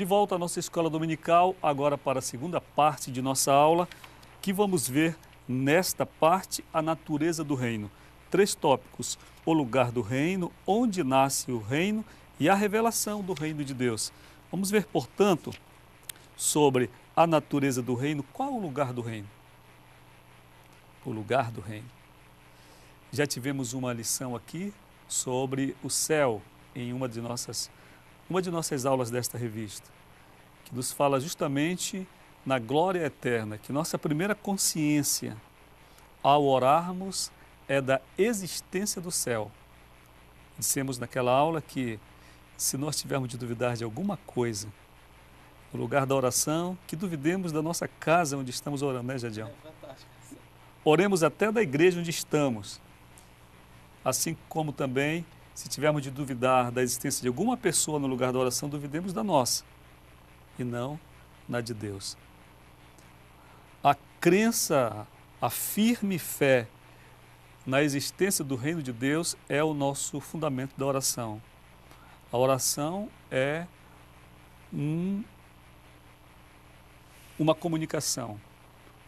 volta à nossa escola dominical, agora para a segunda parte de nossa aula, que vamos ver nesta parte a natureza do reino. 3 tópicos: o lugar do reino, onde nasce o reino e a revelação do reino de Deus. Vamos ver, portanto, sobre a natureza do reino. Qual o lugar do reino? O lugar do reino. Já tivemos uma lição aqui sobre o céu em uma de nossas aulas desta revista, que nos fala justamente na glória eterna, que nossa primeira consciência ao orarmos é da existência do céu. Dissemos naquela aula que se nós tivermos de duvidar de alguma coisa no lugar da oração, que duvidemos da nossa casa onde estamos orando, né, Jadiel? Oremos até da igreja onde estamos. Assim como também, se tivermos de duvidar da existência de alguma pessoa no lugar da oração, duvidemos da nossa e não na de Deus. A crença, a firme fé na existência do reino de Deus é o nosso fundamento da oração. A oração é uma comunicação.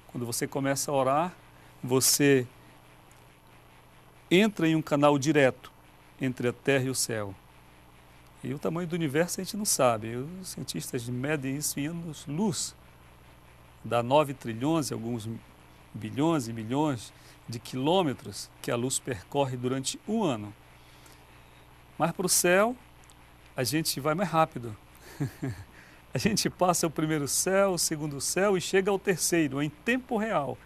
Quando você começa a orar, você entra em um canal direto entre a terra e o céu. E o tamanho do universo a gente não sabe. Os cientistas medem isso em anos-luz. Dá 9 trilhões, alguns bilhões e milhões de quilômetros que a luz percorre durante um ano. Mas para o céu, a gente vai mais rápido. A gente passa o primeiro céu, o segundo céu e chega ao terceiro, em tempo real.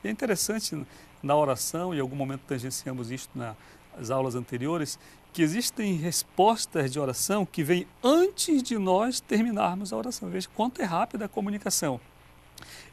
E é interessante na oração, e em algum momento tangenciamos isto nas aulas anteriores, que existem respostas de oração que vêm antes de nós terminarmos a oração. Veja quanto é rápida a comunicação.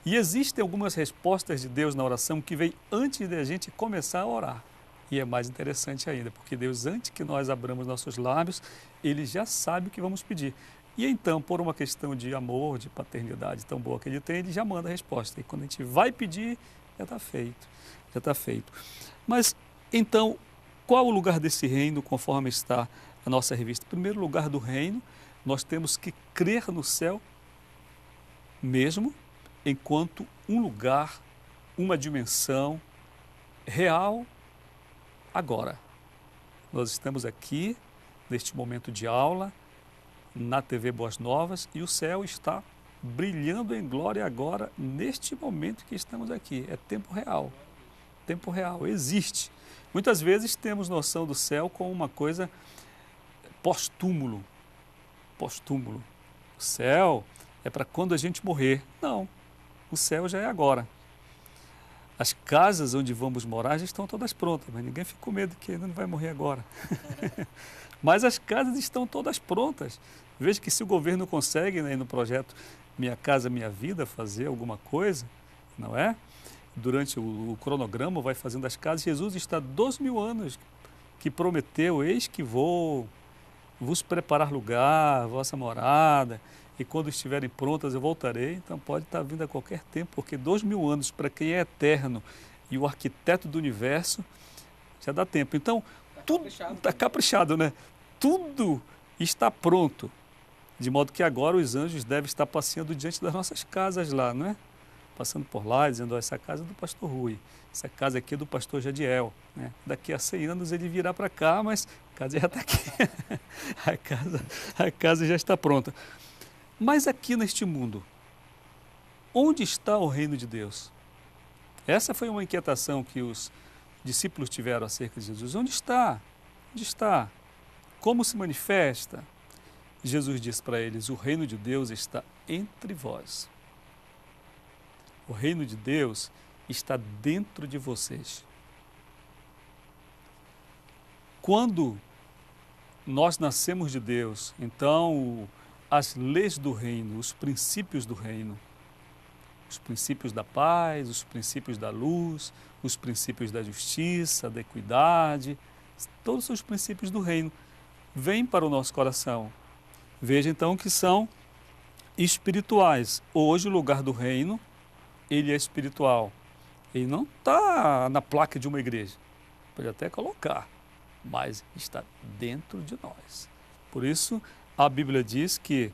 E existem algumas respostas de Deus na oração que vêm antes de a gente começar a orar. E é mais interessante ainda, porque Deus, antes que nós abramos nossos lábios, Ele já sabe o que vamos pedir. E então, por uma questão de amor, de paternidade tão boa que Ele tem, Ele já manda a resposta. E quando a gente vai pedir, já está feito. Já está feito. Mas, então, qual o lugar desse reino, conforme está a nossa revista? Em primeiro lugar do reino, nós temos que crer no céu mesmo, enquanto um lugar, uma dimensão real agora. Nós estamos aqui, neste momento de aula, na TV Boas Novas, e o céu está brilhando em glória agora, neste momento que estamos aqui. É tempo real. Tempo real, existe. Muitas vezes temos noção do céu como uma coisa pós-túmulo. Pós-túmulo. O céu é para quando a gente morrer. Não, o céu já é agora. As casas onde vamos morar já estão todas prontas, mas ninguém fica com medo que ainda não vai morrer agora. Mas as casas estão todas prontas. Veja que se o governo consegue, né, no projeto Minha Casa Minha Vida, fazer alguma coisa, não é? Durante o cronograma vai fazendo as casas. Jesus está há 2000 anos que prometeu: eis que vou vos preparar lugar, vossa morada, e quando estiverem prontas eu voltarei. Então pode estar vindo a qualquer tempo, porque 2000 anos para quem é eterno e o arquiteto do universo, já dá tempo. Então tudo está caprichado, né? Tudo está pronto, de modo que agora os anjos devem estar passeando diante das nossas casas lá, não é? Passando por lá, dizendo: essa casa é do pastor Rui, essa casa aqui é do pastor Jadiel, né? Daqui a 100 anos ele virá para cá, mas a casa já está aqui. a casa já está pronta. Mas aqui neste mundo, onde está o reino de Deus? Essa foi uma inquietação que os discípulos tiveram acerca de Jesus. Onde está? Onde está? Como se manifesta? Jesus disse para eles: o reino de Deus está entre vós. O reino de Deus está dentro de vocês. Quando nós nascemos de Deus, então as leis do reino, os princípios do reino, os princípios da paz, os princípios da luz, os princípios da justiça, da equidade, todos os princípios do reino vêm para o nosso coração. Veja então que são espirituais. Hoje o lugar do reino, ele é espiritual. Ele não está na placa de uma igreja. Pode até colocar, mas está dentro de nós. Por isso, a Bíblia diz que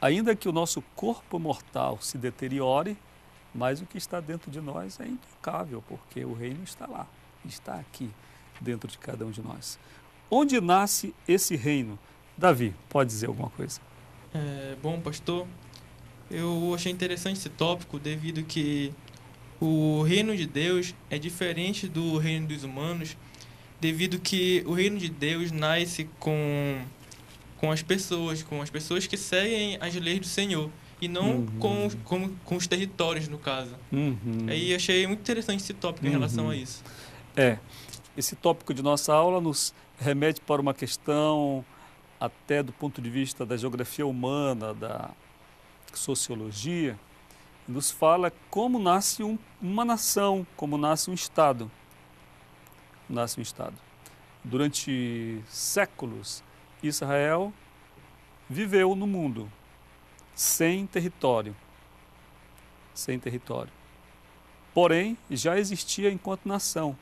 ainda que o nosso corpo mortal se deteriore, mas o que está dentro de nós é intocável, porque o reino está lá, está aqui, dentro de cada um de nós. Onde nasce esse reino? Davi, pode dizer alguma coisa? Bom, pastor, eu achei interessante esse tópico devido que o reino de Deus é diferente do reino dos humanos, devido que o reino de Deus nasce com as pessoas que seguem as leis do Senhor, e não com os territórios, no caso. Aí achei muito interessante esse tópico em relação a isso. Esse tópico de nossa aula nos remete para uma questão até do ponto de vista da geografia humana, da sociologia, nos fala como nasce uma nação, como nasce um Estado. Nasce um Estado. Durante séculos, Israel viveu no mundo sem território. Sem território. Porém, já existia enquanto nação.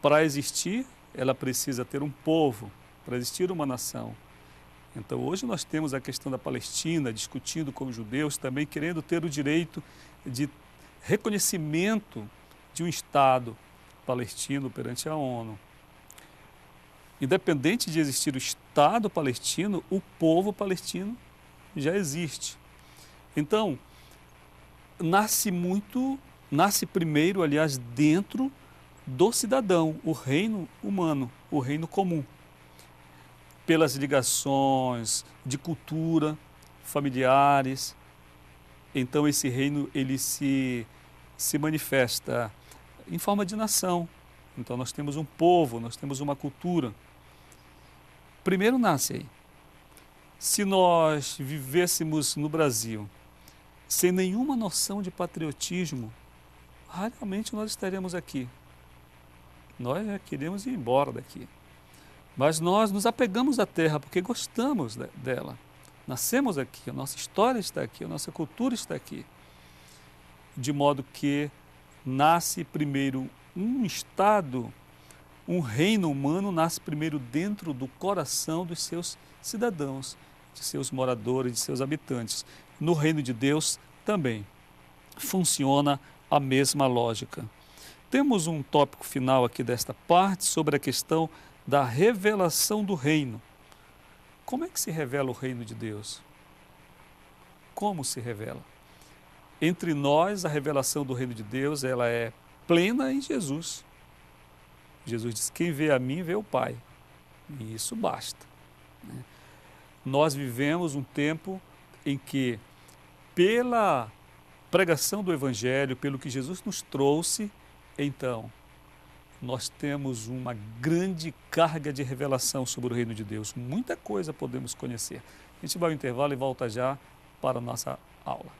Para existir, ela precisa ter um povo, para existir uma nação. Então, hoje nós temos a questão da Palestina, discutindo com os judeus, também querendo ter o direito de reconhecimento de um Estado palestino perante a ONU. Independente de existir o Estado palestino, o povo palestino já existe. Então, nasce primeiro, aliás, dentro do cidadão, o reino humano, o reino comum. Pelas ligações de cultura, familiares. Então esse reino ele se manifesta em forma de nação. Então nós temos um povo, nós temos uma cultura. Primeiro nasce aí. Se nós vivêssemos no Brasil sem nenhuma noção de patriotismo, raramente nós estaríamos aqui. Nós já queremos ir embora daqui. Mas nós nos apegamos à terra porque gostamos dela. Nascemos aqui, a nossa história está aqui, a nossa cultura está aqui. De modo que nasce primeiro um Estado, um reino humano nasce primeiro dentro do coração dos seus cidadãos, de seus moradores, de seus habitantes. No reino de Deus também funciona a mesma lógica. Temos um tópico final aqui desta parte sobre a questão da revelação do reino. Como é que se revela o reino de Deus? Como se revela? Entre nós, a revelação do reino de Deus, ela é plena em Jesus. Jesus diz, quem vê a mim, vê o Pai. E isso basta. Nós vivemos um tempo em que, pela pregação do Evangelho, pelo que Jesus nos trouxe, então, nós temos uma grande carga de revelação sobre o reino de Deus. Muita coisa podemos conhecer. A gente vai ao intervalo e volta já para a nossa aula.